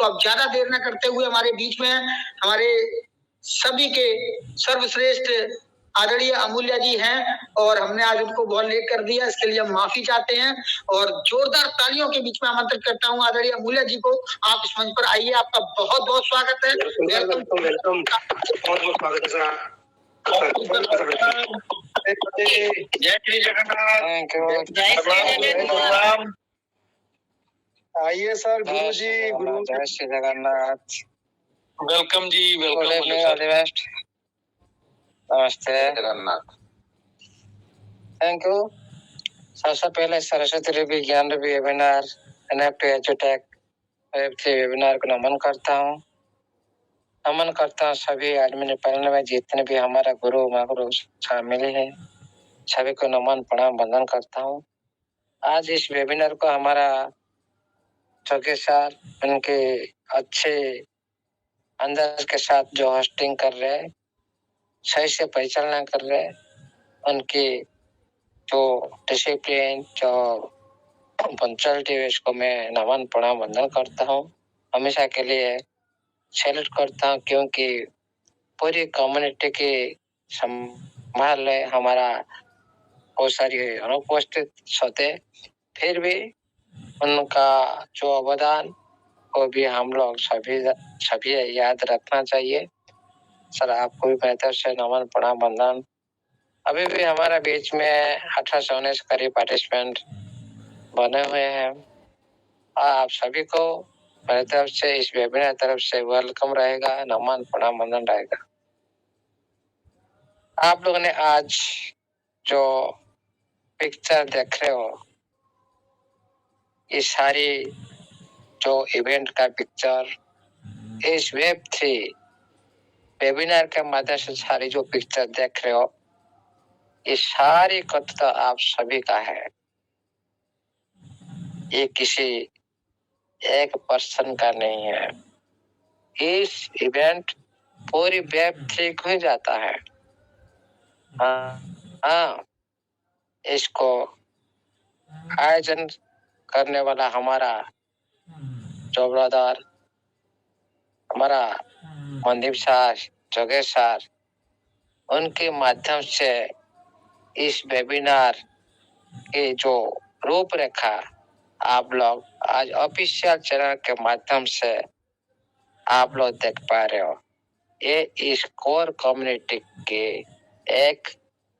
अब ज्यादा देर न करते हुए हमारे बीच में हमारे सभी के सर्वश्रेष्ठ आदरणीय अमूल्य जी हैं और हमने आज उनको बहुत लेट कर दिया, इसके लिए हम माफी चाहते हैं और जोरदार तालियों के बीच में आमंत्रित करता हूं आदरणीय अमूल्य जी को। आप इस मंच पर आइए, आपका बहुत बहुत स्वागत है। वेलकम वेलकम, बहुत बहुत स्वागत है सर। जय श्री जगन्नाथ। जय श्री जगन्नाथ। आइए सर, गुरु जी, गुरु। जय श्री जगन्नाथ। वेलकम जी, वेलकम। नमस्ते जगन्नाथ। Thank you. सबसे पहले सरस्वती रवि ज्ञान Ravi webinar NFT एजुटेक Web3 webinar को नमन करता हूँ। नमन करता हूँ सभी एडमिन पैनल में जितने भी हमारा गुरु महागुरु शामिल है, सभी को नमन प्रणाम वंदन करता हूँ। आज इस वेबिनार को हमारा चौके सर उनके अच्छे अंदाज के साथ जो होस्टिंग कर रहे हैं, सही से परिचालना कर रहे हैं, उनकी जो डिसिप्लिन जो पंक्चुअलिटी है इसको मैं नमन प्रणाम वंदन करता हूँ। हमेशा के लिए सैल्यूट करता हूँ क्योंकि पूरी कम्युनिटी की संभाल है हमारा बहुत सारी अनुपस्थित होते, फिर भी उनका जो अवदान वो भी हम लोग सभी याद रखना चाहिए। सर आपको भी बेहतर से नमन प्रणाम वंदन। अभी भी हमारा बीच में 1819 करीब पार्टिसिपेंट बने हुए हैं। आप सभी को मेरी तरफ से इस वेबिनार तरफ से वेलकम रहेगा, नमन प्रणाम वंदन रहेगा। आप लोगों ने आज जो पिक्चर देख रहे हो, ये सारी जो इवेंट का पिक्चर इस वेब3 वेबिनार के माध्यम से सारी जो पिक्चर देख रहे हो, ये सारी कथा आप सभी का है। ये किसी एक पर्सन का नहीं है। इस इवेंट पूरी वेब3 को ही जाता है। हाँ, इसको आयोजन करने वाला हमारा जो ब्रदर हमारा मनदीप सर, जोगेश सर, उनके माध्यम से इस वेबिनार की जो रूपरेखा आप लोग आज ऑफिशियल चैनल के माध्यम से आप लोग देख पा रहे हो। ये इस कोर कम्युनिटी के एक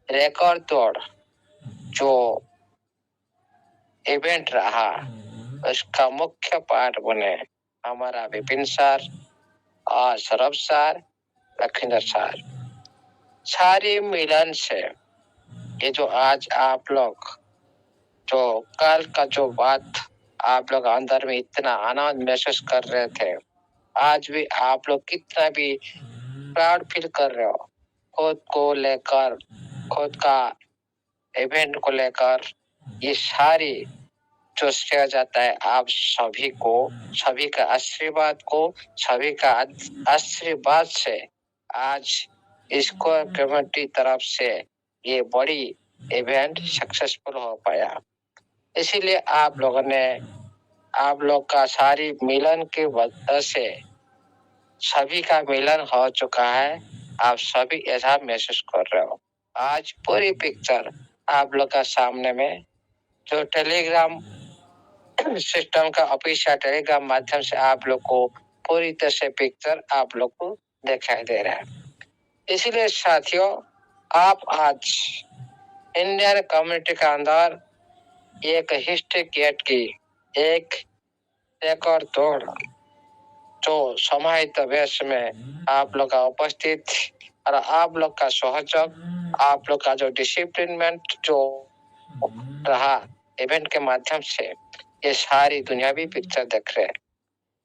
रिकॉर्ड तोड़ जो इवेंट रहा, उसका मुख्य पार्ट बने हमारा विपिन सर और सौरभ सर, लखिंदर सर। सारी मिलन से ये जो आज आप लोग जो कल का जो बात आप लोग अंदर में इतना आनंद महसूस कर रहे थे, आज भी आप लोग कितना भी प्राउड फील कर रहे हो खुद को लेकर, खुद का इवेंट को लेकर। ये सारी जो श्रेय जाता है आप सभी को, सभी का आशीर्वाद को, सभी का आशीर्वाद से आज इसको कम्युनिटी तरफ से ये बड़ी इवेंट सक्सेसफुल हो पाया। इसीलिए आप लोगों ने, आप लोग का सारी मिलन की वजह से सभी का मिलन हो चुका है। आप सभी ऐसा महसूस कर रहे हो। आज पूरी पिक्चर आप लोग का सामने में जो टेलीग्राम सिस्टम का ऑफिशियल टेलीग्राम माध्यम से आप लोग को पूरी तरह से पिक्चर आप लोग को दिखाई दे रहा है। इसीलिए साथियों, आप आज इंडियन कम्युनिटी के अंदर एक हिस्ट्री क्रिएट की, एक रिकॉर्ड तोड़ जो समाहित वेश में आप लोग का उपस्थित और आप लोग का सहयोग, आप लोग का जो डिसिप्लिनमेंट जो रहा इवेंट के माध्यम से, ये सारी दुनियावी पिक्चर देख रहे हैं।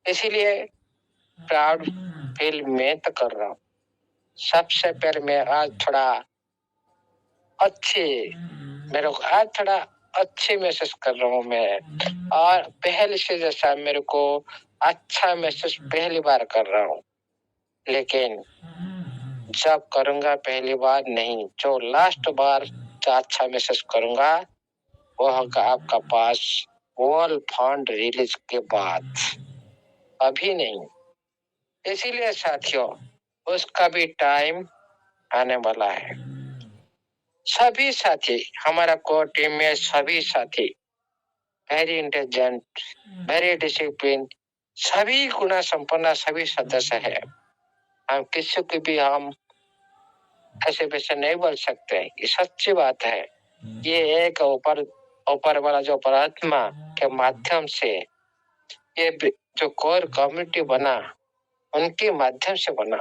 इसीलिए प्राउड फील मैं तो कर रहा हूँ। सबसे पहले मैं आज थोड़ा अच्छे महसूस कर रहा हूँ मैं, और पहले से जैसा मेरे को अच्छा महसूस पहली बार कर रहा हूँ। लेकिन जब करूँगा पहली बार नहीं, जो लास्ट बार जो अच्छा महसूस करूँगा वो होगा आपका पास वर्ल्ड फंड रिलीज के बाद। अभी नहीं। इसीलिए साथियों उसका भी टाइम आने वाला है। सभी साथी हमारा कोर टीम में सभी साथी वेरी इंटेलिजेंट, वेरी डिसिप्लिन, सभी गुण संपन्न सभी सदस्य है। हम किसी को भी हम ऐसे वैसे नहीं बोल सकते, ये सच्ची बात है। ये एक ऊपर वाला जो परमात्मा के माध्यम से ये जो कोर कम्युनिटी बना उनके माध्यम से बना,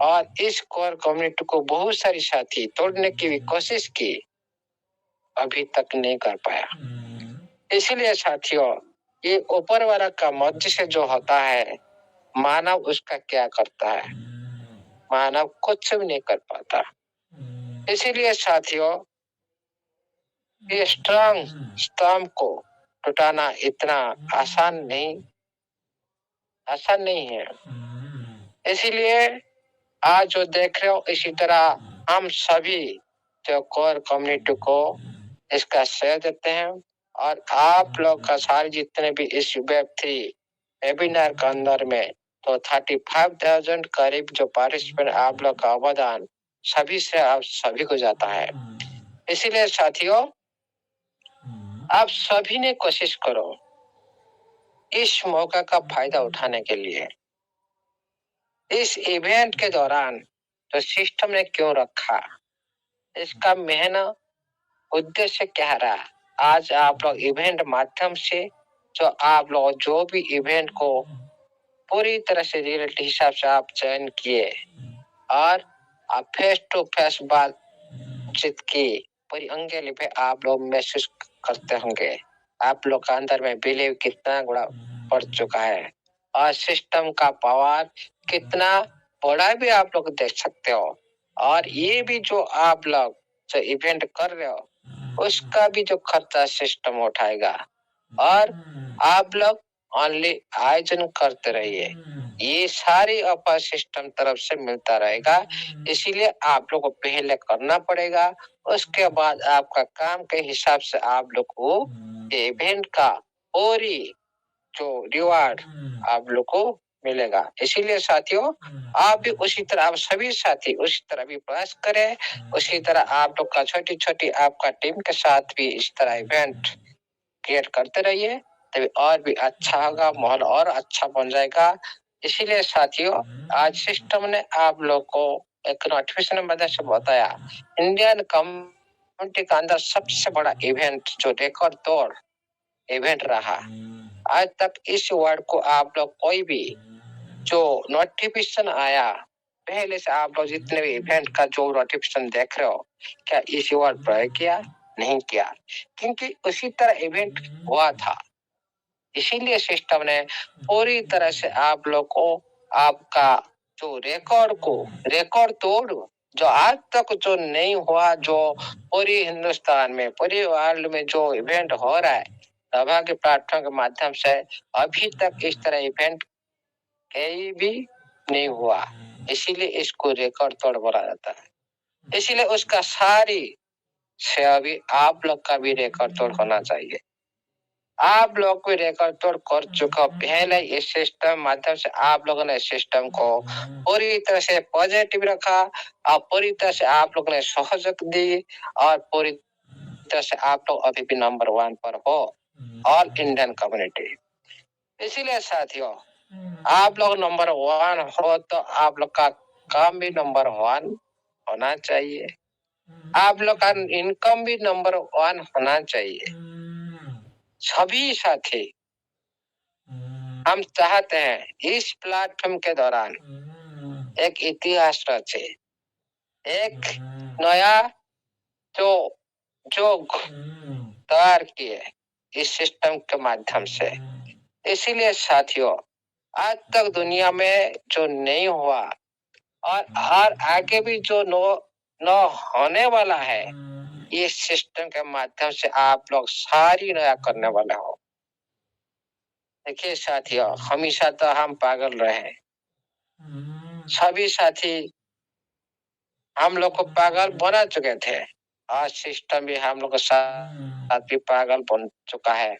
और इस कोर कम्युनिटी को बहुत सारी साथी तोड़ने की भी कोशिश की, अभी तक नहीं कर पाया। इसलिए साथियों ये ऊपर वाला का मर्जी से जो होता है, मानव उसका क्या करता है? मानव कुछ भी नहीं कर पाता। इसीलिए साथियों ये स्ट्रॉन्ग स्तंभ को टूटाना इतना आसान नहीं है। इसीलिए आज जो देख रहे हो, इसी तरह हम सभी जो कोर कम्युनिटी को इसका श्रेय देते हैं, और आप लोग का सारे जितने भी इस Web3 वेबिनार के अंदर में तो 35,000 करीब जो पार्टिसिपेंट आप लोग का अवदान सभी से आप सभी को जाता है। इसीलिए साथियों आप सभी ने कोशिश करो इस मौका का फायदा उठाने के लिए। इस इवेंट के दौरान तो सिस्टम ने क्यों रखा, इसका मेन उद्देश्य क्या रहा, आज आप लोग इवेंट माध्यम से जो आप लोग जो भी इवेंट को पूरी तरह से रियलिटी हिसाब से आप चयन किए और आप फेस टू फेस बातचीत की पूरी अंगेली पे आप लोग महसूस करते होंगे। आप लोग का अंदर में बिलीव कितना बड़ा बढ़ चुका है और सिस्टम का पावर कितना बड़ा भी आप लोग देख सकते हो। और ये भी जो आप लोग जो इवेंट कर रहे हो उसका भी जो खर्चा सिस्टम उठाएगा, और आप लोग ओनली आयोजन करते रहिए, ये सारी अपर सिस्टम तरफ से मिलता रहेगा। इसीलिए आप लोग को पहले करना पड़ेगा, उसके बाद आपका काम के हिसाब से आप लोग को इवेंट का पूरी जो रिवार्ड आप लोग को मिलेगा। इसीलिए साथियों आप भी उसी तरह, आप सभी साथी उसी तरह भी प्रयास करें, उसी तरह आप लोग का छोटी छोटी आपका टीम के साथ भी इस तरह इवेंट क्रिएट करते रहिए, तभी और भी अच्छा होगा, माहौल और अच्छा बन जाएगा। इसीलिए साथियों आज सिस्टम ने आप लोग को एक नोटिफिकेशन मदद से बताया, इंडियन कम्युनिटी का अंदर सबसे बड़ा इवेंट जो रिकॉर्ड तोड़ इवेंट रहा। आज तक इस वर्ड को आप लोग कोई भी जो नोटिफिकेशन आया पहले से आप लोग जितने भी इवेंट का जो नोटिफिकेशन देख रहे हो, क्या इस वर्ड प्रयोग किया? नहीं किया, क्योंकि उसी तरह इवेंट हुआ था। इसीलिए सिस्टम ने पूरी तरह से आप लोग को आपका जो रिकॉर्ड तोड़ जो आज तक जो नहीं हुआ, जो पूरी हिंदुस्तान में पूरी वर्ल्ड में जो इवेंट हो रहा है सौभाग्य प्लेटफॉर्म के माध्यम से, अभी तक इस तरह इवेंट कहीं भी नहीं हुआ। इसीलिए इसको रिकॉर्ड तोड़ बोला जाता है। इसीलिए उसका सारी से अभी आप लोग का भी रिकॉर्ड तोड़ होना चाहिए। आप लोग भी रिकॉर्ड तोड़ कर चुका पहले इस सिस्टम माध्यम से, आप लोगों ने सिस्टम को पूरी तरह से पॉजिटिव रखा और पूरी तरह से आप लोगों ने सहयोग दी, और पूरी तरह से आप लोग अभी भी नंबर 1 पर हो ऑल इंडियन कम्युनिटी। इसीलिए साथियों आप लोग नंबर 1 हो तो आप लोग का काम भी नंबर 1 होना चाहिए, आप लोग का इनकम भी नंबर 1 होना चाहिए। सभी साथी हम चाहते हैं इस प्लेटफॉर्म के दौरान एक इतिहास रचे, एक नया जो तैयार किए इस सिस्टम के माध्यम से। इसीलिए साथियों आज तक दुनिया में जो नहीं हुआ और आगे भी जो न होने वाला है, इस सिस्टम के माध्यम से आप लोग सारी नया करने वाले हो। देखिए साथियों हमेशा तो हम पागल रहे, सभी साथी हम लोग को पागल बना चुके थे, आज सिस्टम भी हम लोग के साथ भी पागल बन चुका है।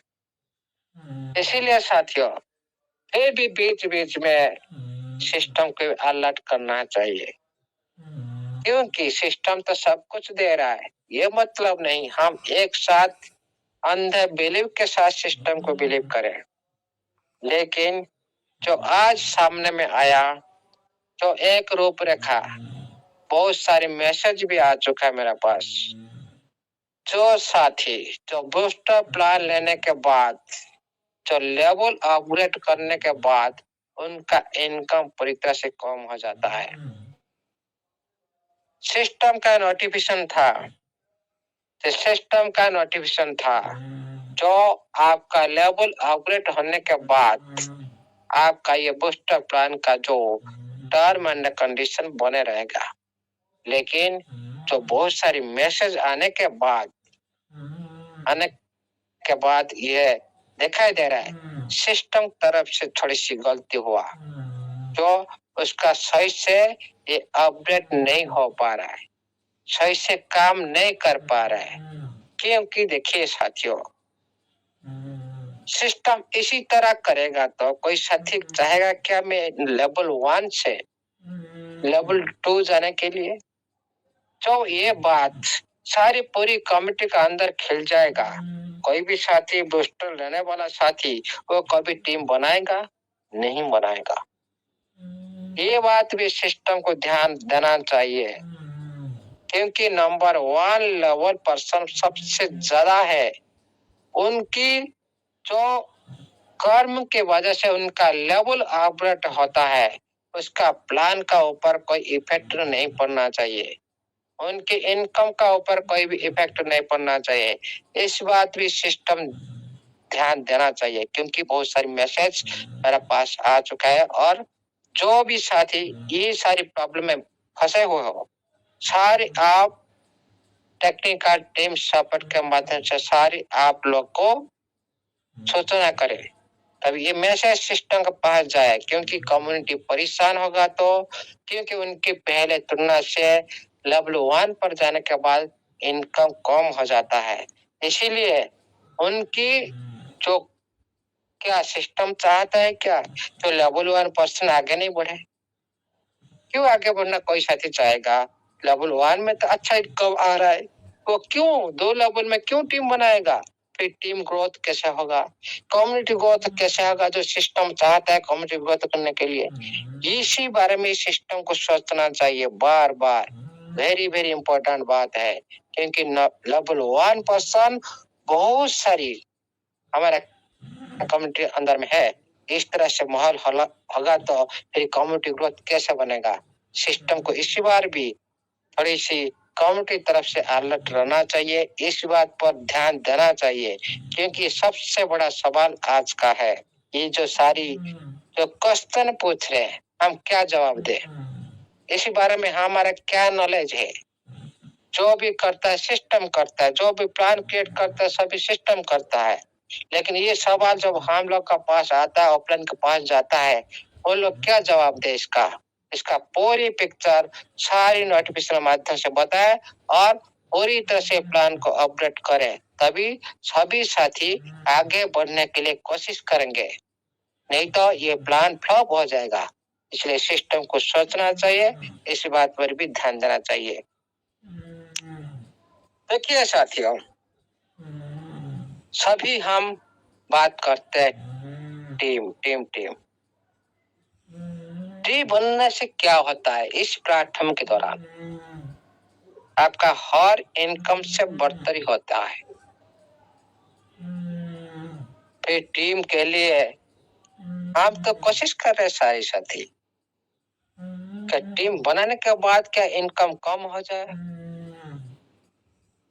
इसीलिए साथियों फिर भी बीच बीच में सिस्टम को अलर्ट करना चाहिए, क्योंकि सिस्टम तो सब कुछ दे रहा है। ये मतलब नहीं हम एक साथ अंधे बिलीव के साथ सिस्टम को बिलीव करें। लेकिन जो आज सामने में आया, जो एक रूपरेखा, बहुत सारे मैसेज भी आ चुका है मेरे पास। जो साथी जो बूस्टर प्लान लेने के बाद, जो लेवल अपग्रेड करने के बाद उनका इनकम पूरी तरह से कम हो जाता है। सिस्टम का नोटिफिकेशन था जो आपका लेवल अपग्रेड होने के बाद आपका ये बूस्टर प्लान का जो टर्म एंड कंडीशन बने रहेगा। लेकिन जो बहुत सारी मैसेज आने के बाद ये दिखाई दे रहा है सिस्टम तरफ से थोड़ी सी गलती हुआ, जो उसका सही से ये अपडेट नहीं हो पा रहा है, सही से काम नहीं कर पा रहा है। क्योंकि देखिए साथियों, सिस्टम इसी तरह करेगा तो कोई साथी चाहेगा क्या मैं लेवल 1 से लेवल 2 जाने के लिए? जो ये बात सारी पूरी कमिटी का अंदर खिल जाएगा, कोई भी साथी बूस्टर लेने वाला साथी वो कभी टीम बनाएगा नहीं बनाएगा। ये बात भी सिस्टम को ध्यान देना चाहिए, क्योंकि नंबर 1 लेवल पर्सन सबसे ज्यादा है। उनकी जो कर्म के वजह से उनका लेवल अपग्रेड होता है, उसका प्लान का ऊपर कोई इफेक्ट नहीं पड़ना चाहिए, उनके इनकम का ऊपर कोई भी इफेक्ट नहीं पड़ना चाहिए। इस बात भी सिस्टम ध्यान देना चाहिए, क्योंकि बहुत सारी मैसेज मेरे पास आ चुका है और जो भी साथी ये सारी प्रॉब्लम में फंसे हुए हो, सारे आप टेक्निकल टीम सपोर्ट के माध्यम से सारे आप लोग को सूचना करें, तब ये मैसेज सिस्टम के पास जाए। क्योंकि कम्युनिटी परेशान होगा तो, क्योंकि उनकी पहले तुलना से लेवल 1 पर जाने के बाद इनकम कम हो जाता है। इसीलिए उनकी जो क्या सिस्टम चाहता है क्या तो लेवल 1 पर्सन आगे नहीं बढ़े। क्यों आगे बढ़ना कोई साथी चाहेगा? लेवल 1 में तो अच्छा इनकम आ रहा है, वो क्यों 2 लेवल में क्यों टीम बनाएगा? फिर टीम ग्रोथ कैसे होगा, कम्युनिटी ग्रोथ कैसे होगा? जो सिस्टम चाहता है कम्युनिटी ग्रोथ करने के लिए, इसी बारे में सिस्टम को सोचना चाहिए बार बार। वेरी वेरी इंपॉर्टेंट बात है, क्योंकि लेवल 1 पर्सन बहुत सारी हमारे कम्युनिटी अंदर में है। इस तरह से माहौल होगा तो फिर कम्युनिटी ग्रोथ कैसे बनेगा? सिस्टम को इसी बार भी थोड़ी सी कम्युनिटी तरफ से अलर्ट रहना चाहिए, इस बात पर ध्यान देना चाहिए, क्योंकि सबसे बड़ा सवाल आज का है ये जो सारी जो क्वेश्चन पूछ रहे हैं, हम क्या जवाब दें? इसी बारे में हमारा क्या नॉलेज है? जो भी करता है सिस्टम करता है, जो भी प्लान क्रिएट करता है सभी सिस्टम करता है। लेकिन ये सवाल जब हम लोग का पास आता है, ऑफलाइन के पास जाता है, वो लोग क्या जवाब दे? इसका पूरी पिक्चर सारी नोटिफिकेशन माध्यम से बताए और पूरी तरह से प्लान को अपडेट करें, तभी सभी साथी आगे बढ़ने के लिए कोशिश करेंगे, नहीं तो ये प्लान फ्लॉप हो जाएगा। इसलिए सिस्टम को सोचना चाहिए, इस बात पर भी ध्यान देना चाहिए। देखिए साथियों, सभी हम बात करते हैं टीम बनने से क्या होता है? इस प्लेटफॉर्म के दौरान आपका हर इनकम से बढ़ोतरी होता है। फिर टीम के लिए हम तो कोशिश कर रहे हैं सारे साथी कि टीम बनाने के बाद क्या इनकम कम हो जाए,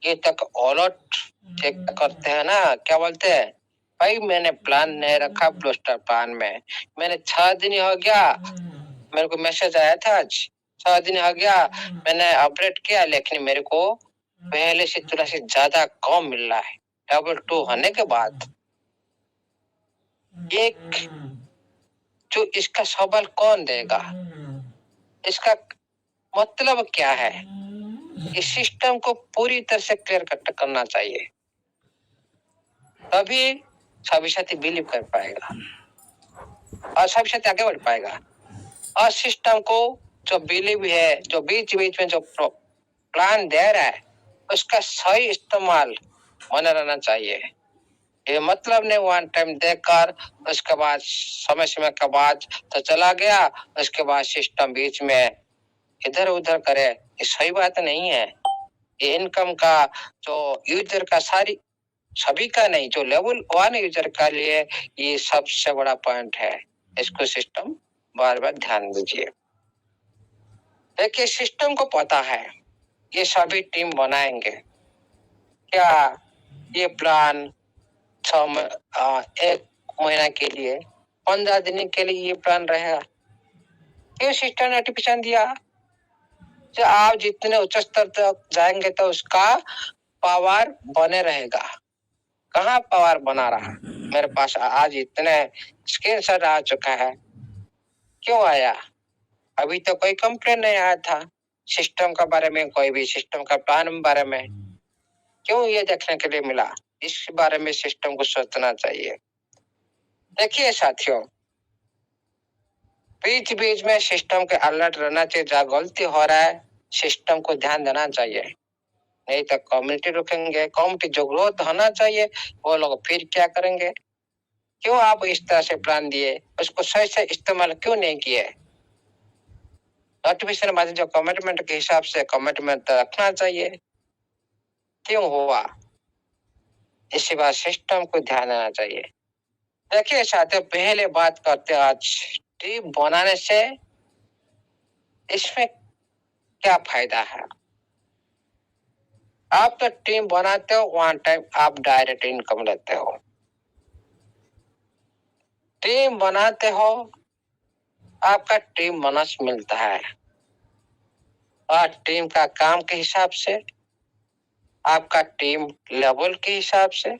ये तक अलर्ट चेक करते हैं ना। क्या बोलते हैं भाई, मैंने प्लान नहीं रखा बूस्टर प्लान में, मैंने 6 दिन हो गया, मेरे को मैसेज आया था आज 6 दिन हो गया मैंने अपडेट किया, लेकिन मेरे को पहले से तुलना से ज्यादा कम मिल रहा है। लेवल 2 होने के बाद एक जो इसका सवाल कौन देगा? इसका मतलब क्या है? इस सिस्टम को पूरी तरह से क्लियर कट करना चाहिए, तभी सभी साथी बिलीव कर पाएगा। और सभी साथी आगे बढ़ पाएगा। और सिस्टम को जो बिलीव है, जो बीच बीच में जो प्लान दे रहा है, उसका सही इस्तेमाल होना रहना चाहिए। ये मतलब नहीं वन टाइम देकर उसके बाद समय समय के बाद तो चला गया, उसके बाद सिस्टम बीच में इधर उधर करे, ये सही बात नहीं है। ये इनकम का जो यूजर का सभी का नहीं, जो लेवल 1 यूजर का लिए ये सबसे बड़ा पॉइंट है। इसको सिस्टम बार बार ध्यान दीजिए। देखिए सिस्टम को पता है ये सभी टीम बनाएंगे, क्या ये प्लान 1 महीना के लिए, 15 दिन के लिए ये प्लान रहेगा। ये सिस्टम नोटिफिकेशन दिया जो आप जितने उच्च स्तर तक जाएंगे तो उसका पावर बने रहेगा। कहाँ पावर बना रहा? मेरे पास आज इतने स्क्रीनशॉट आ चुका है। क्यों आया? अभी तो कोई कंप्लेन नहीं आया था सिस्टम के बारे में, कोई भी सिस्टम का प्लान के बारे में। क्यों ये देखने के लिए मिला? इस बारे में सिस्टम को सोचना चाहिए। देखिए साथियों, बीच बीच में सिस्टम के अलर्ट रहना चाहिए। जहाँ गलती हो रहा है सिस्टम को ध्यान देना चाहिए, नहीं तो कम्युनिटी रुकेंगे। कम्युनिटी जो ग्रोथ होना चाहिए वो लोग फिर क्या करेंगे? क्यों आप इस तरह से प्लान दिए, उसको सही से इस्तेमाल क्यों नहीं किए? नोटिफिकेशन बाद जो कमिटमेंट के हिसाब से कमिटमेंट रखना चाहिए, क्यों हुआ? इसी बात सिस्टम को ध्यान देना चाहिए। देखिए साथियों, पहले बात करते हैं आज टीम बनाने से इसमें क्या फायदा है। आप तो टीम बनाते हो, वन टाइम आप डायरेक्ट इनकम लेते हो। टीम बनाते हो, आपका टीम बोनस मिलता है और टीम का काम के हिसाब से, आपका टीम लेवल के हिसाब से,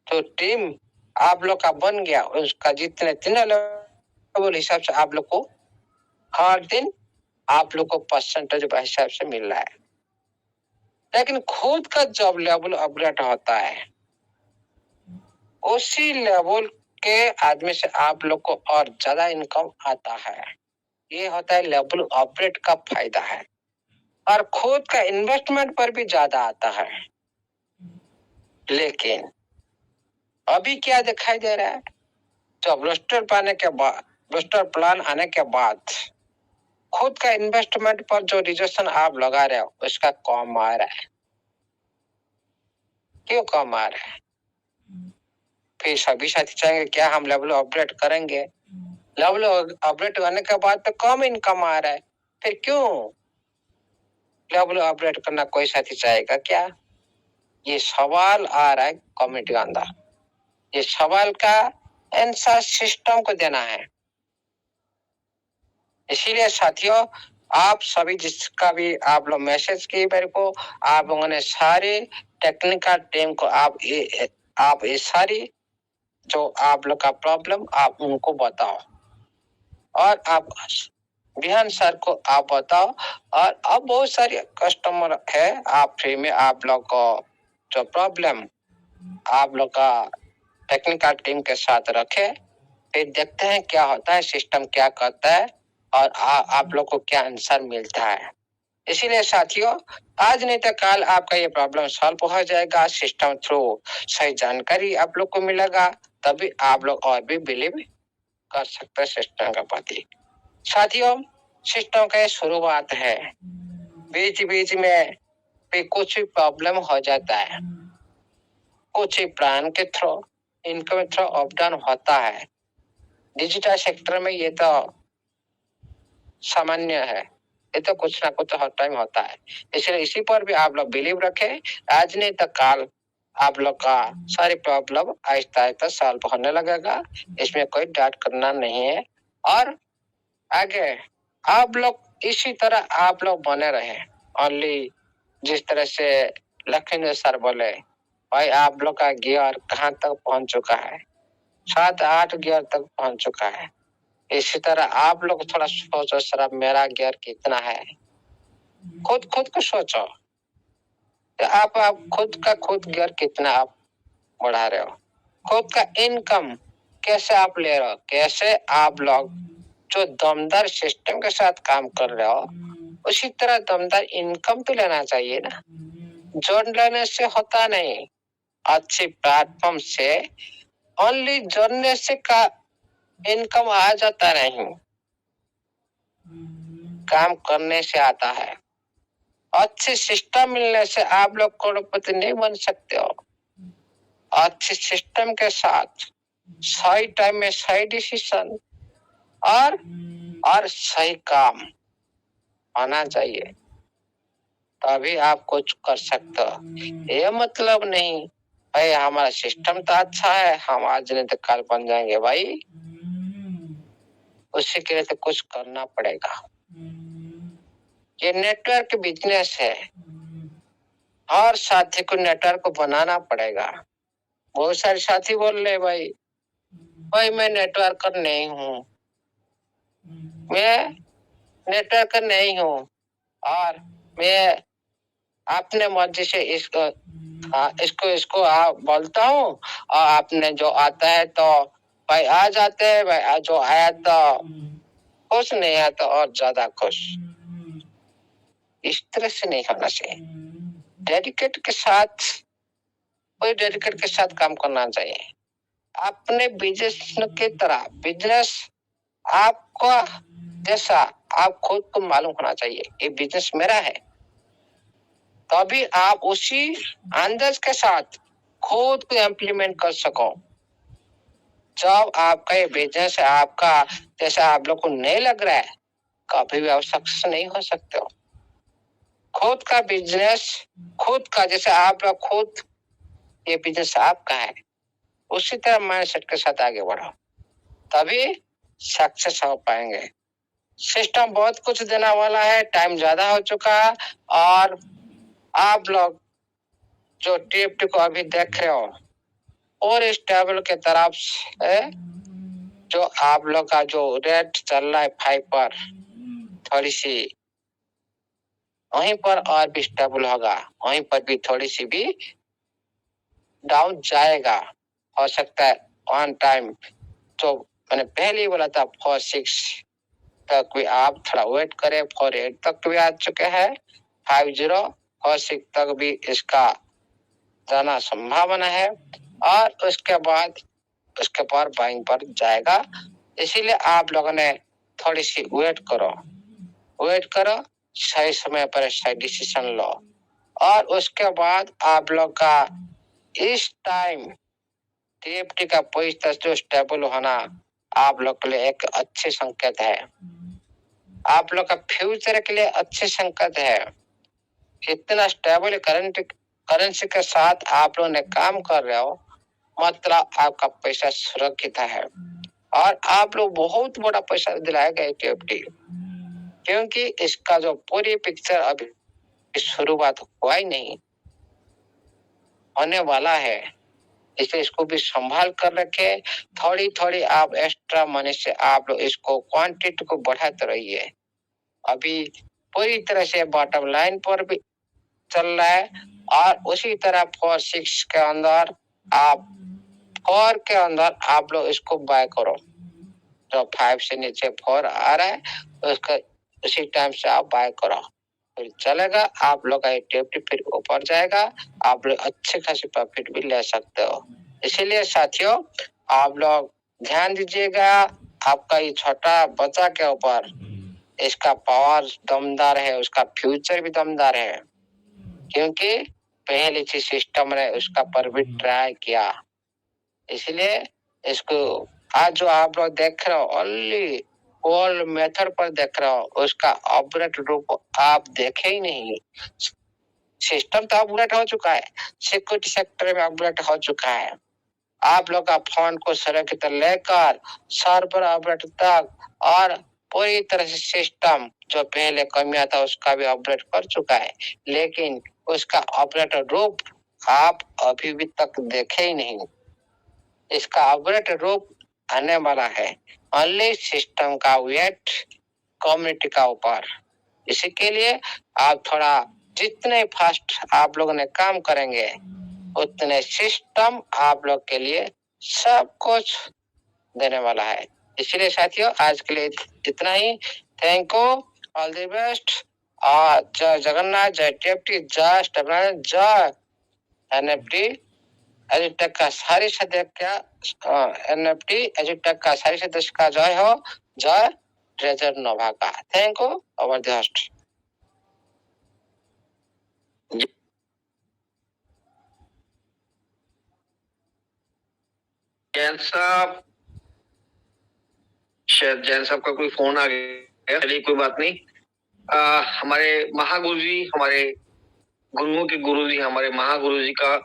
तो टीम आप लोग का बन गया, उसका जितने तीनों लेवल हिसाब से आप लोग को हर दिन आप लोग को परसेंटेज हिसाब से मिल रहा है। लेकिन खुद का जब लेवल अपग्रेड होता है, उसी लेवल के आदमी से आप लोग को और ज्यादा इनकम आता है। ये होता है लेवल अपग्रेड का फायदा है। और खुद का इन्वेस्टमेंट पर भी ज्यादा आता है। लेकिन अभी क्या दिखाई दे रहा है, जब रोस्टर प्लान आने के बाद खुद का इन्वेस्टमेंट पर जो रिजर्वेशन आप लगा रहे हो उसका कम आ रहा है। क्यों कम आ रहा है? फिर सभी साथी चाहेंगे क्या हम लेवल अपग्रेड करेंगे, लेवल अपग्रेड करने के बाद तो कम इनकम आ रहा है, फिर क्यों लेवल अपग्रेड करना कोई साथी चाहेगा क्या? ये सवाल आ रहा है कमेटी के अंदर। ये सवाल का आंसर सिस्टम को देना है। इसीलिए साथियों, आप सभी जिसका भी आप लोग मैसेज किए मेरे को, आप लोगों ने सारे टेक्निकल टीम को आप ये सारी जो आप लोग का प्रॉब्लम आप उनको बताओ और आप बिहान सर को आप बताओ। और अब बहुत सारे कस्टमर है, आप फ्री में आप लोग को जो प्रॉब्लम आप लोग का टेक्निकल टीम के साथ रखे, फिर देखते हैं क्या होता है, सिस्टम क्या करता है और आप लोग को क्या आंसर मिलता है। इसीलिए साथियों, आज नहीं तो कल आपका ये प्रॉब्लम सॉल्व हो जाएगा। सिस्टम थ्रू सही जानकारी आप लोग को मिलेगा, तभी आप लोग और भी बिलीव कर सकते हैं सिस्टम के प्रति। साथियों, सिस्टम का ये शुरुआत है, बीच बीच में भी कुछ भी प्रॉब्लम हो जाता है, कुछ ही प्लान के through income through up down होता है। डिजिटल सेक्टर में ये तो सामान्य है, ये तो कुछ ना कुछ हर टाइम होता है। इसलिए इसी पर भी आप लोग बिलीव रखें, आज नहीं तो कल आप लोग का सारी प्रॉब्लम आहिस्ता आहिस्ता सॉल्व होने लगेगा, इसमें कोई डाउट करना नहीं है। और आगे आप लोग इसी तरह आप लोग बने रहे। ओनली जिस तरह से लखींद्र सर बोले, भाई आप लोग का गियर कहाँ तक पहुंच चुका है, 7-8 गियर तक पहुंच चुका है। इसी तरह आप लोग थोड़ा सोचो, सर मेरा गियर कितना है, खुद को सोचो, आप खुद गियर कितना आप बढ़ा रहे हो, खुद का इनकम कैसे आप ले रहे हो, कैसे आप लोग जो दमदार सिस्टम के साथ काम कर रहे हो उसी तरह दमदार इनकम तो लेना चाहिए ना। जोड़ लेने से होता नहीं, अच्छी प्लेटफॉर्म से ओनली जोड़ने से का इनकम आ जाता नहीं, काम करने से आता है। अच्छे सिस्टम मिलने से आप लोग करोड़पति नहीं बन सकते हो। अच्छे सिस्टम के साथ सही टाइम में सही डिसीजन और सही काम आना चाहिए, तभी आप कुछ कर सकते हो। ये मतलब नहीं भाई हमारा सिस्टम तो अच्छा है, हम आज नहीं तो कल बन जाएंगे। भाई उसी के लिए तो कुछ करना पड़ेगा। ये नेटवर्क बिजनेस है, हर साथी को नेटवर्क को बनाना पड़ेगा। बहुत सारे साथी बोल रहे भाई मैं नेटवर्कर नहीं हूँ, मैं नेटवर्कर नहीं हूँ और मैं अपने मर्जी से इसको बोलता हूँ और आपने जो आता है तो भाई आ जाते हैं, भाई जो आया तो खुश, नहीं आया तो और ज्यादा खुश। इस तरह से नहीं होना चाहिए। डेडिकेट के साथ काम करना चाहिए। अपने बिजनेस की तरह बिजनेस आपका जैसा आप खुद को मालूम होना चाहिए, ये बिजनेस मेरा है, तभी आप उसी अंदाज के साथ खुद को इम्प्लीमेंट कर सको। जब आपका ये बिजनेस है आपका जैसा आप लोग को नहीं लग रहा है, कभी भी आप सक्सेस नहीं हो सकते हो। खुद का बिजनेस खुद का, जैसे आप लोग खुद ये बिजनेस आपका है, उसी तरह माइंडसेट के साथ आगे बढ़ो, तभी सक्सेस हो पाएंगे। सिस्टम बहुत कुछ देने वाला है, टाइम ज्यादा हो चुका है और आप लोग जो टीएफटी को अभी देख रहे हो और इस टेबल के तरफ से जो आप लोग का जो रेट चल रहा है 5 पर, थोड़ी सी वहीं पर और भी स्टेबल होगा, वहीं पर भी थोड़ी सी भी डाउन जाएगा। हो सकता है ऑन टाइम जो मैंने पहले ही बोला था 4-6 तक भी आप थोड़ा वेट करें, 4-8 तक भी आ चुके हैं, 50-4-6 तक भी इसका जाना संभावना है और उसके बाद बाइंग पर जाएगा। इसीलिए आप लोगों ने थोड़ी सी वेट करो, सही समय पर सही डिसीजन लो और उसके बाद आप लोग का इस टाइम टीएफटी का पोजीशन जो स्टेबल होना आप लोग के लिए एक अच्छे संकेत है, आप लोग का फ्यूचर के लिए अच्छे संकेत है। इतना स्टेबल करेंसी के साथ आप लोग ने काम कर रहे हो, मतलब आपका पैसा सुरक्षित है और आप लोग बहुत बड़ा पैसा दिलाएगा टीएफटी, क्योंकि इसका जो पूरी पिक्चर अभी शुरुआत हुआ ही नहीं, होने वाला है। इसलिए इसको भी संभाल कर रखे, थोड़ी आप एक्स्ट्रा मनी से आप लोग इसको क्वांटिटी को बढ़ाते रहिए। अभी पूरी तरह से बॉटम लाइन पर भी चल रहा है और उसी तरह 4-6 के अंदर आप 4 के अंदर आप लोग इसको बाय करो। जो 5 से नीचे 4 आ रहा है उसका उसी टाइम से आप बाय करो, फिर चलेगा, आप लोग का टीएफटी फिर ऊपर जाएगा, आप लोग अच्छे खासी प्रॉफिट भी ले सकते हो। इसीलिए साथियों आप लोग ध्यान दीजिएगा, आपका ये छोटा बच्चा के ऊपर इसका पावर दमदार है, उसका फ्यूचर भी दमदार है, क्योंकि पहले से सिस्टम ने उसका पर भी ट्राई किया। इसलिए इसको आज जो आप लोग देख रहे हो ओनली ओल्ड मेथड पर देख रहे हो, उसका अपग्रेड रूप आप देखे ही नहीं। सिस्टम तो अपग्रेड हो चुका है, सिक्योरिटी सेक्टर में अपग्रेड हो चुका है, आप लोग का फोन को सुरक्षित लेकर सर्वर अपग्रेड तक और पूरी तरह से सिस्टम जो पहले कमियां था उसका भी अपग्रेड कर चुका है, लेकिन उसका अपग्रेड रूप आप अभी भी तक देखे ही नहीं। इसका अपग्रेड रूप आने वाला है, ओनली सिस्टम का वेट कम्युनिटी का ऊपर। इसी के लिए आप थोड़ा जितने फास्ट आप लोगों ने काम करेंगे उतने सिस्टम आप लोग के लिए सब कुछ देने वाला है। इसलिए साथियों आज के लिए इतना ही। Thank you, all the best. जय जगन्नाथ, जय टीएफटी, जय स्टेबल, जय एनएफटी एजुटेक का सारे सदस्य एनएफटी एजुटेक का सारे सदस्य का जय हो, जय ट्रेजर नोवा का। Thank you, over the host. Jain साहब, शायद जैन साहब का कोई फोन आ गया, चलिए कोई बात नहीं। हमारे महागुरु जी, हमारे गुरुओं के गुरु जी, हमारे महागुरु जी का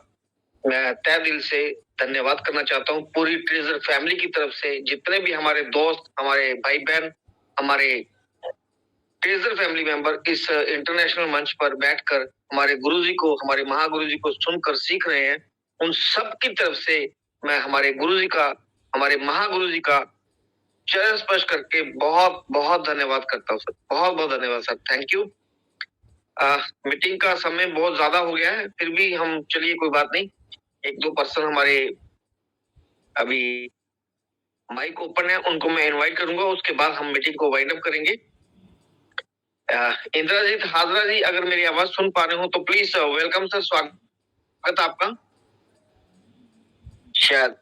मैं तहे दिल से धन्यवाद करना चाहता हूँ। पूरी ट्रेजर फैमिली की तरफ से जितने भी हमारे दोस्त, हमारे भाई बहन, हमारे ट्रेजर फैमिली मेंबर इस इंटरनेशनल मंच पर बैठकर हमारे गुरुजी को, हमारे महागुरु जी को सुनकर सीख रहे हैं, उन सब की तरफ से मैं हमारे गुरुजी का, हमारे महागुरु जी का चरण स्पर्श करके बहुत बहुत धन्यवाद करता हूँ सर। बहुत बहुत धन्यवाद सर, थैंक यू। मीटिंग का समय बहुत ज्यादा हो गया है, फिर भी हम चलिए कोई बात नहीं, एक दो पर्सन हमारे अभी माइक ओपन है, उनको मैं इनवाइट करूंगा, उसके बाद हम मीटिंग को वाइंड अप करेंगे। इंद्रजीत हाजरा जी, अगर मेरी आवाज सुन पा रहे हो तो प्लीज वेलकम सर, स्वागत आपका। शायद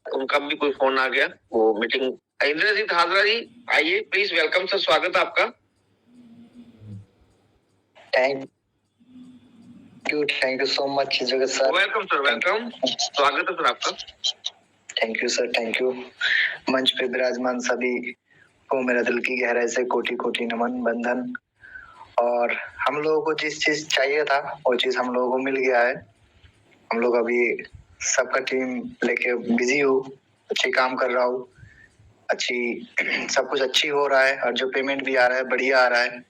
उनका भी कोई फोन आ गया, वो मीटिंग। इंद्रजीत हाजरा जी आइए प्लीज, वेलकम सर, स्वागत आपका। थैंक यू सो मच जगत सर। वेलकम सर, वेलकम, स्वागत है सर आपका। Thank you sir, thank you. मंच पे विराजमान सभी को मेरा दिल की गहराई से कोटि कोटि नमन, बंधन। और हम लोगों को जिस चीज चाहिए था वो चीज हम लोगों को मिल गया है। हम लोग अभी सबका टीम लेके बिजी हो, अच्छी काम कर रहा हूँ, अच्छी सब कुछ अच्छी हो रहा है, और जो पेमेंट भी आ रहा है बढ़िया आ रहा है,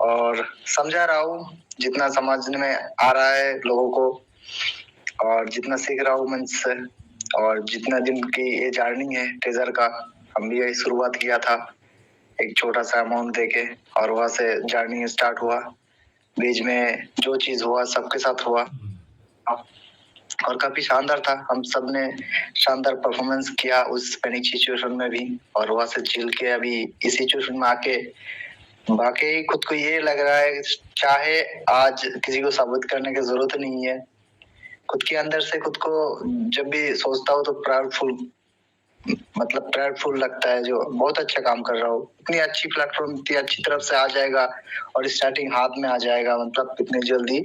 और समझा रहा हूँ जितना समझने में आ रहा है लोगों को, और जितना सीख रहा हूँ मंच से, और जितना दिन की ये जर्नी है ट्रेजर का, हम भी यही शुरुआत किया था एक छोटा सा अमाउंट देके, और वहां से जर्नी स्टार्ट हुआ। बीच में जो चीज हुआ सबके साथ हुआ और काफी शानदार था। हम सब ने शानदार परफॉर्मेंस किया उस पैनिक सिचुएशन में भी, और वहां से झेल के अभी इस सिचुएशन में आके वाकई खुद को ये लग रहा है, चाहे आज किसी को साबित करने की जरूरत नहीं है। खुद के अंदर से खुद को जब भी सोचता हूँ तो प्राउडफुल लगता है, जो बहुत अच्छा काम कर रहा हूँ। इतनी अच्छी प्लेटफॉर्म, इतनी अच्छी तरफ से आ जाएगा और स्टार्टिंग हाथ में आ जाएगा, मतलब कितनी जल्दी।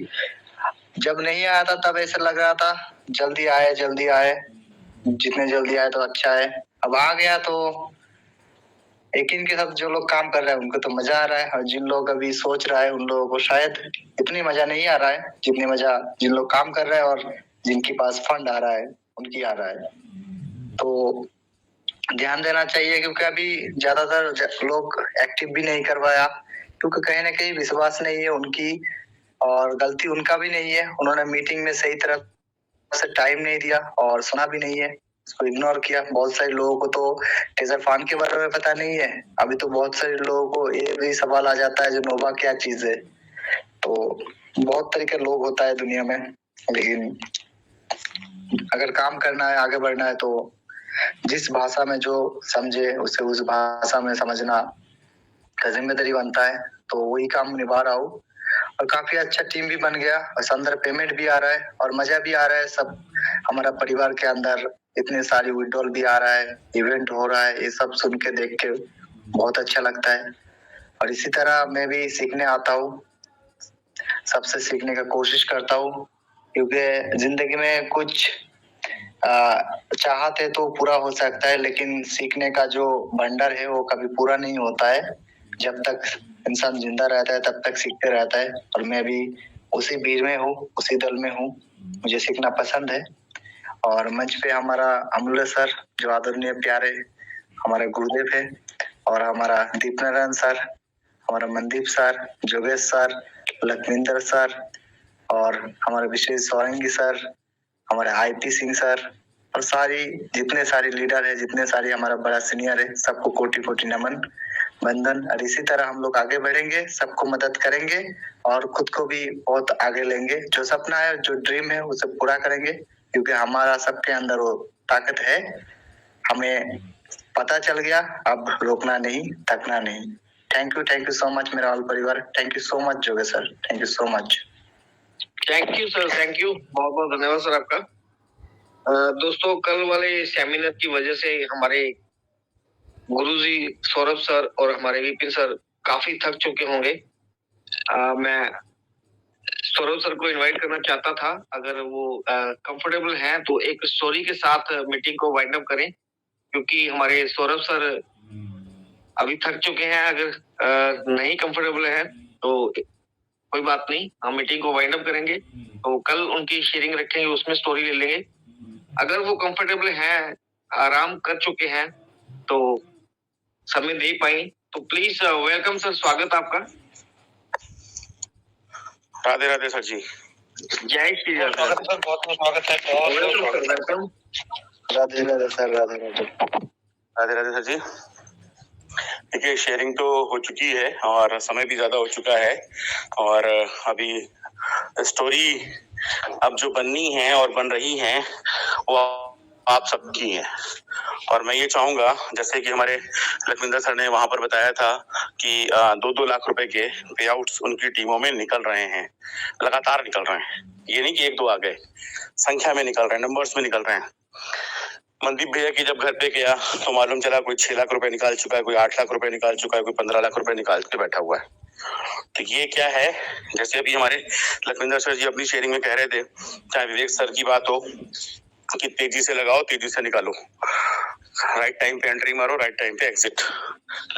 जब नहीं आया था तब ऐसा लग रहा था जल्दी आए, जितने जल्दी आए तो अच्छा है। अब आ गया तो यकीन के साथ जो लोग काम कर रहे हैं उनको तो मजा आ रहा है, और जिन लोग अभी सोच रहा है उन लोगों को शायद इतनी मजा नहीं आ रहा है जितनी मजा जिन लोग काम कर रहे हैं और जिनके पास फंड आ रहा है उनकी आ रहा है। तो ध्यान देना चाहिए, क्योंकि अभी ज्यादातर लोग एक्टिव भी नहीं करवाया, क्योंकि कहीं ना कहीं विश्वास नहीं है उनकी, और गलती उनका भी नहीं है। उन्होंने मीटिंग में सही तरह से टाइम नहीं दिया और सुना भी नहीं है, इसको इग्नोर किया। बहुत सारे लोगों को तो ट्रेजर फंड के बारे में पता नहीं है। अभी तो बहुत सारे लोगों को ये भी सवाल आ जाता है जो नोवा क्या चीज है। तो बहुत तरीके लोग होता है दुनिया में, लेकिन अगर काम करना है, आगे बढ़ना है, तो जिस भाषा में जो समझे उसे उस भाषा में समझना का जिम्मेदारी बनता है। तो वही काम निभा रहा हूँ, और काफी अच्छा टीम भी बन गया, और शानदार पेमेंट भी आ रहा है, और मजा भी आ रहा है। सब हमारा परिवार के अंदर इतने सारी विड्रॉल भी आ रहा है, इवेंट हो रहा है, ये सब सुन के देख के बहुत अच्छा लगता है। और इसी तरह मैं भी सीखने आता हूँ, सबसे सीखने का कोशिश करता हूँ, क्योंकि जिंदगी में कुछ चाहते तो पूरा हो सकता है, लेकिन सीखने का जो भंडार है वो कभी पूरा नहीं होता है। जब तक इंसान जिंदा रहता है तब तक सीखते रहता है, और मैं भी उसी भीड़ में हूँ, उसी दल में हूँ। मुझे सीखना पसंद है। और मंच पे हमारा अमूल्य सर, जो आदरणीय प्यारे हमारे गुरुदेव है, और हमारा दीप नारायण सर, हमारा मनदीप सर, जोगेश सर, लखविंदर सर, और हमारे विशेष सोरंगी सर, हमारे आईपी सिंह सर, और जितने सारे लीडर है, जितने सारे हमारा बड़ा सीनियर है, सबको कोटि कोटि नमन, बंधन। और इसी तरह हम लोग आगे बढ़ेंगे, सबको मदद करेंगे, और खुद को भी बहुत आगे लेंगे। जो सपना है, जो ड्रीम है, उसे पूरा करेंगे, क्योंकि हमारा सबके अंदर वो ताकत है। हमें पता चल गया, अब रोकना नहीं, थकना नहीं। थैंक यू सो मच मेरा ऑल परिवार। थैंक यू सो मच जोगे sir, thank you so much. Thank you sir, thank you, बहुत बहुत धन्यवाद सर आपका। दोस्तों, कल वाले सेमिनार की वजह से हमारे गुरुजी सौरभ सर और हमारे विपिन सर काफी थक चुके होंगे। मैं सौरभ सर को इनवाइट करना चाहता था, अगर वो कंफर्टेबल हैं तो एक स्टोरी के साथ मीटिंग को वाइंड अप करें, क्योंकि हमारे सौरभ सर अभी थक चुके हैं। अगर नहीं कंफर्टेबल है तो कोई बात नहीं, हम मीटिंग को वाइंड अप करेंगे, तो कल उनकी शेयरिंग रखेंगे, उसमें स्टोरी ले लेंगे। अगर वो कंफर्टेबल हैं, आराम कर चुके हैं, तो समय दे पाए तो प्लीज वेलकम सर, स्वागत आपका। राधे राधे सर जी। जय श्री राधे सर, बहुत बहुत स्वागत है। Welcome. Radhe Radhe sir, Radhe Radhe. Radhe Radhe sir ji. देखिए, शेयरिंग तो हो चुकी है और समय भी ज्यादा हो चुका है, और अभी स्टोरी अब जो बननी है और बन रही है वो आप सबकी है। और मैं ये चाहूंगा, जैसे कि हमारे लखविंदर सर ने वहां पर बताया था कि 2-2 लाख रुपए के पे आउट्स उनकी टीमों में निकल रहे हैं, लगातार निकल रहे हैं। ये नहीं कि 1-2 आ गए, संख्या में निकल रहे हैं, नंबर्स में निकल रहे हैं। मनदीप भैया की जब घर पे गया तो मालूम चला कोई 6 लाख रुपए निकाल चुका है, कोई 8 लाख रुपए निकाल चुका है, कोई 15 लाख रुपए निकाल के बैठा हुआ है। तो ये क्या है, जैसे अभी हमारे लखविंदर सर जी अपनी शेयरिंग में कह रहे थे, चाहे विवेक सर की बात हो कि तेजी से लगाओ, तेजी से निकालो, राइट टाइम पे एंट्री मारो, राइट टाइम पे एग्जिट।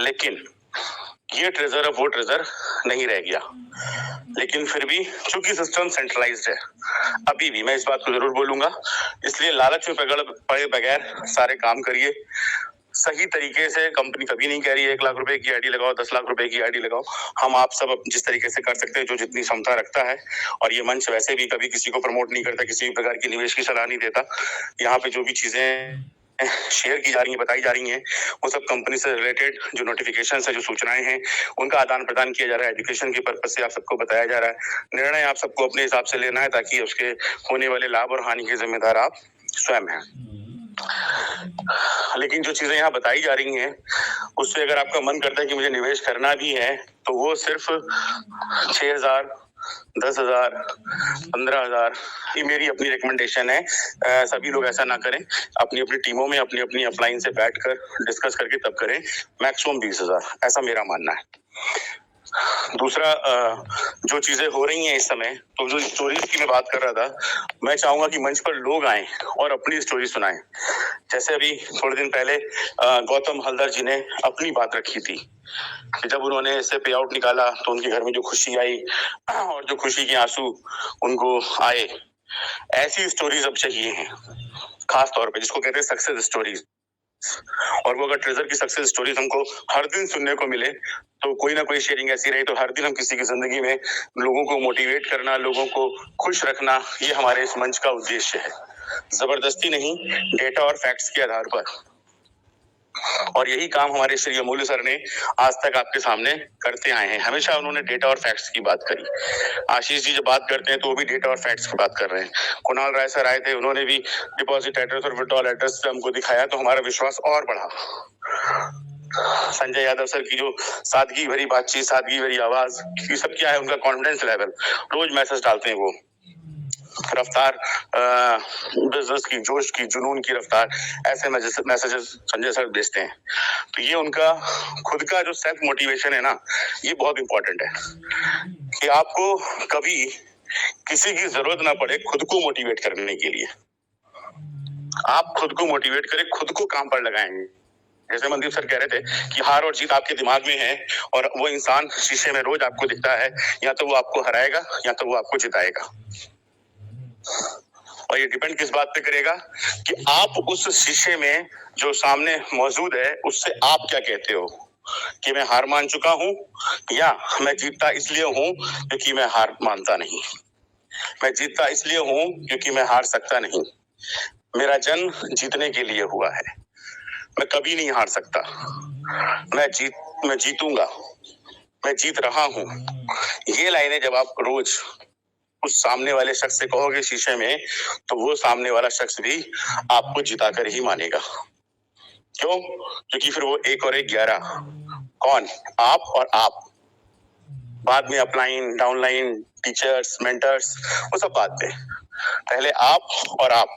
लेकिन ये ट्रेजर अब वो ट्रेजर नहीं रह गया। लेकिन फिर भी चूंकि सिस्टम सेंट्रलाइज्ड है, अभी भी मैं इस बात को जरूर बोलूंगा, इसलिए लालच में पड़े बगैर सारे काम करिए। सही तरीके से कंपनी कभी नहीं कह रही है 1 लाख रुपए की आईडी लगाओ, 10 लाख रुपए की आईडी लगाओ। हम आप सब जिस तरीके से कर सकते हैं, जो जितनी क्षमता रखता है, और ये मंच वैसे भी कभी किसी को प्रमोट नहीं करता, किसी भी प्रकार की निवेश की सलाह नहीं देता। यहाँ पे जो भी चीजें शेयर की जा रही है, बताई जा रही हैं, वो सब कंपनी से रिलेटेड जो नोटिफिकेशन है, जो सूचनाएं हैं, उनका आदान प्रदान किया जा रहा है। एजुकेशन के पर्पज से आप सबको बताया जा रहा है। निर्णय आप सबको अपने हिसाब से लेना है, ताकि उसके होने वाले लाभ और हानि के जिम्मेदार आप स्वयं हैं। लेकिन जो चीजें यहाँ बताई जा रही हैं, उससे अगर आपका मन करता है कि मुझे निवेश करना भी है, तो वो सिर्फ 6,000, 10,000, 15,000, ये मेरी अपनी रिकमेंडेशन है। सभी लोग ऐसा ना करें, अपनी अपनी टीमों में अपनी अपनी अपलाइन से बैठकर डिस्कस करके तब करें। मैक्सिमम 20,000, ऐसा मेरा मानना है। दूसरा, जो चीजें हो रही हैं इस समय, तो जो स्टोरीज की मैं बात कर रहा था, मैं चाहूंगा कि मंच पर लोग आए और अपनी स्टोरी सुनाएं। जैसे अभी थोड़े दिन पहले गौतम हलदर जी ने अपनी बात रखी थी कि जब उन्होंने इससे पे आउट निकाला तो उनके घर में जो खुशी आई और जो खुशी के आंसू उनको आए, ऐसी स्टोरीज अब चाहिए हैं, खास तौर पे जिसको कहते हैं सक्सेस स्टोरीज। और वो अगर ट्रेजर की सक्सेस स्टोरीज हमको हर दिन सुनने को मिले, तो कोई ना कोई शेयरिंग ऐसी रही, तो हर दिन हम किसी की जिंदगी में लोगों को मोटिवेट करना, लोगों को खुश रखना, ये हमारे इस मंच का उद्देश्य है। जबरदस्ती नहीं, डेटा और फैक्ट्स के आधार पर। और यही काम हमारे श्री अमूल्य सर ने आज तक आपके सामने करते आए हैं। हमेशा उन्होंने डेटा और फैक्ट्स की बात करी। आशीष जी जब बात करते हैं तो वो भी डेटा और फैक्ट्स की बात कर रहे हैं। कुणाल राय सर आए थे, उन्होंने भी डिपॉजिट एड्रेस और विड्रॉल एड्रेस हमको दिखाया, तो हमारा विश्वास और बढ़ा। संजय यादव सर की जो सादगी भरी बातचीत, सादगी भरी आवाज, ये सब क्या है, उनका कॉन्फिडेंस लेवल, रोज मैसेज डालते हैं वो, रफ्तार, बिजनेस की, जोश की, जुनून की रफ्तार, ऐसे मैसेजेस संजय सर भेजते हैं। तो ये उनका खुद का जो सेल्फ मोटिवेशन है ना, ये बहुत इंपॉर्टेंट है कि आपको कभी किसी की जरूरत ना पड़े खुद को मोटिवेट करने के लिए। आप खुद को मोटिवेट करें, खुद को काम पर लगाएंगे। जैसे मनदीप सर कह रहे थे कि हार और जीत आपके दिमाग में है, और वो इंसान शीशे में रोज आपको दिखता है, या तो वो आपको हराएगा या तो वो आपको जिताएगा। और ये डिपेंड किस बात पे करेगा कि आप उस शीशे में जो सामने मौजूद है उससे आप क्या कहते हो, कि मैं हार मान चुका हूं, या मैं जीतता इसलिए हूं क्योंकि मैं हार मानता नहीं, मैं जीतता इसलिए हूं क्योंकि मैं हार सकता नहीं, मेरा जन्म जीतने के लिए हुआ है, मैं कभी नहीं हार सकता, मैं जीतूंगा, मैं जीत रहा हूं। ये लाइनें जब आप रोज उस सामने वाले शख्स से कहोगे शीशे में, तो वो सामने वाला शख्स भी आपको जिताकर ही मानेगा। क्यों? क्योंकि फिर वो 1 और 1 11। कौन? आप और आप। बाद में अपलाइन, डाउनलाइन, टीचर्स, मेंटर्स, वो सब बाद में। पहले आप और आप।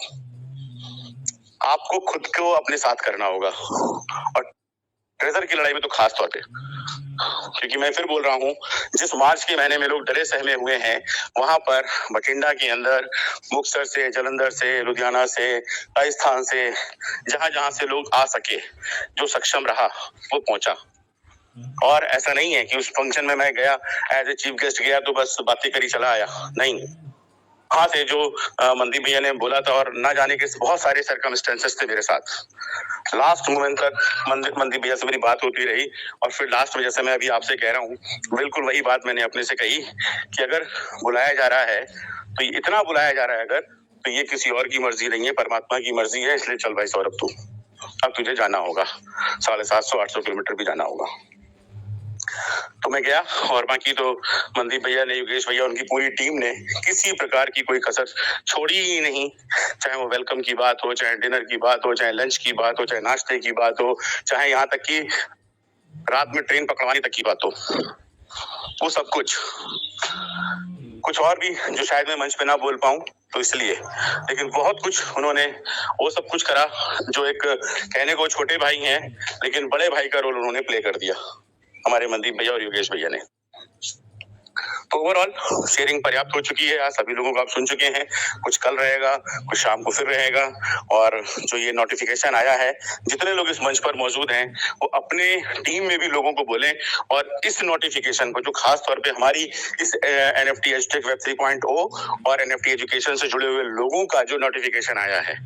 आपको खुद को अपने साथ करना होगा, और ट्रेजर की लड़ाई में तो खास तौर पे, क्योंकि मैं फिर बोल रहा हूँ, जिस मार्च के महीने में लोग डरे सहमे हुए हैं, वहां पर बठिंडा के अंदर मुक्तसर से, जलंधर से, लुधियाना से, राजस्थान से, जहां जहां से लोग आ सके, जो सक्षम रहा वो पहुंचा। और ऐसा नहीं है कि उस फंक्शन में मैं गया एज ए चीफ गेस्ट गया तो बस बातें करी चला आया, नहीं। हाँ से जो मनदीप भैया ने बोला था, और ना जाने के बहुत सारे सर्कमस्टेंसेस थे मेरे साथ, लास्ट मोमेंट तक मनदीप भैया से मेरी बात होती रही, और फिर लास्ट में जैसे मैं अभी आपसे कह रहा हूँ, बिल्कुल वही बात मैंने अपने से कही कि अगर बुलाया जा रहा है तो इतना बुलाया जा रहा है अगर, तो ये किसी और की मर्जी नहीं है, परमात्मा की मर्जी है। इसलिए चल भाई सौरभ, तू अब तुझे जाना होगा, 750-800 किलोमीटर भी जाना होगा। तो मैं गया, और बाकी तो मनदीप भैया ने, योगेश भैया, उनकी पूरी टीम ने किसी प्रकार की कोई कसर छोड़ी ही नहीं। चाहे वो वेलकम की बात हो, चाहे डिनर की बात हो, चाहे लंच की बात हो, चाहे नाश्ते की बात हो, चाहे यहाँ तक कि रात में ट्रेन पकड़वाने तक की बात हो, वो सब कुछ और भी जो शायद मैं मंच पे ना बोल पाऊं तो इसलिए, लेकिन बहुत कुछ उन्होंने वो सब कुछ करा जो एक कहने को छोटे भाई हैं, लेकिन बड़े भाई का रोल उन्होंने प्ले कर दिया, हमारे मनदीप भैया और योगेश भैया ने। तो ओवरऑल शेयरिंग पर्याप्त हो चुकी है, आज सभी लोगों को आप सुन चुके हैं। कुछ कल रहेगा, कुछ शाम को फिर रहेगा, और जो ये नोटिफिकेशन आया है, जितने लोग इस मंच पर मौजूद हैं वो अपने टीम में भी लोगों को बोलें, और इस नोटिफिकेशन को जो खास तौर पे हमारी इस NFT एजुटेक वेब 3.0 और NFT एजुकेशन से जुड़े हुए लोगों का जो नोटिफिकेशन आया है,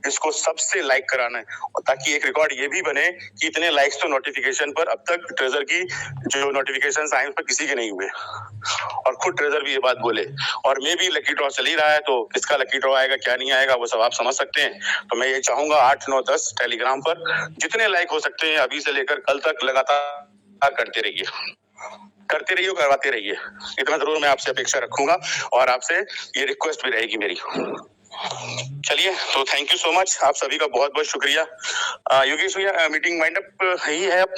इसको सबसे लाइक कराना है, और ताकि एक रिकॉर्ड ये भी बने कि इतने लाइक्स तो नोटिफिकेशन पर अब तक ट्रेजर की जो नोटिफिकेशंस आए उस पर किसी के नहीं हुए, और खुद ट्रेजर भी ये बात बोले। और मे भी लकी ड्रॉ चल ही रहा है, तो किसका लकी ड्रॉ आएगा क्या नहीं आएगा वो सब आप समझ सकते हैं। तो मैं ये चाहूंगा 8, 9, 10 टेलीग्राम पर जितने लाइक हो सकते हैं अभी से लेकर कल तक लगातार करते रहिए, करवाते रहिए। इतना जरूर मैं आपसे अपेक्षा रखूंगा, और आपसे ये रिक्वेस्ट भी रहेगी मेरी। चलिए, तो थैंक यू सो मच, आप सभी का बहुत बहुत शुक्रिया। योगेश भैया, मीटिंग वाइंड अप ही है अब?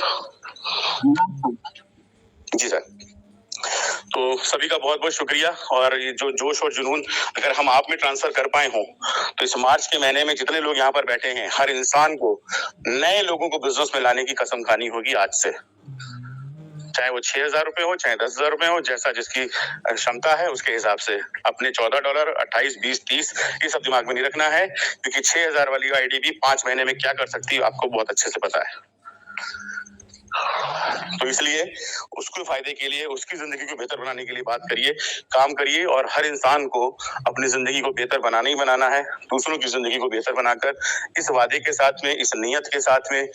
जी सर। तो सभी का बहुत बहुत शुक्रिया, और ये जो जोश और जुनून अगर हम आप में ट्रांसफर कर पाए हों, तो इस मार्च के महीने में जितने लोग यहाँ पर बैठे हैं, हर इंसान को, नए लोगों को बिजनेस में लाने की कसम खानी होगी आज से। चाहे वो 6,000 रुपए हो, चाहे 10,000 रुपए हो, जैसा जिसकी क्षमता है उसके हिसाब से। अपने $14, 28, 20, 30 ये सब दिमाग में नहीं रखना है, क्योंकि 6,000 वाली आईडी भी 5 महीने में क्या कर सकती है आपको बहुत अच्छे से पता है। तो इसलिए उसके फायदे के लिए, उसकी जिंदगी को बेहतर बनाने के लिए बात करिए, काम करिए, और हर इंसान को अपनी जिंदगी को बेहतर बनाना ही बनाना है। दूसरों की जिंदगी को बेहतर बनाकर, इस वादे के साथ में, इस नियत के साथ में,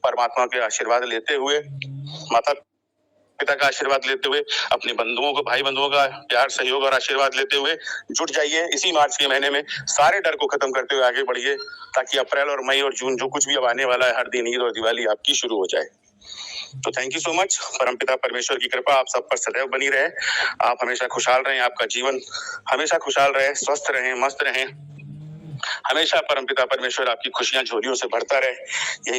परमात्मा के आशीर्वाद लेते हुए, माता पिता का आशीर्वाद लेते हुए, अपने बंधुओं को, भाई बंधुओं का प्यार, सहयोग और आशीर्वाद लेते हुए जुट जाइए। इसी मार्च के महीने में सारे डर को खत्म करते हुए आगे बढ़िए, ताकि अप्रैल और मई और जून जो कुछ भी अब आने वाला है, हर दिन ईद और दिवाली आपकी शुरू हो जाए। तो थैंक यू सो मच। परमपिता परमेश्वर की कृपा आप सब पर सदैव बनी रहे। आप हमेशा खुशहाल रहें, आपका जीवन हमेशा खुशहाल रहे, स्वस्थ रहें, मस्त रहें। हमेशा परमपिता परमेश्वर आपकी खुशियां झोलियों से भरता रहे, यही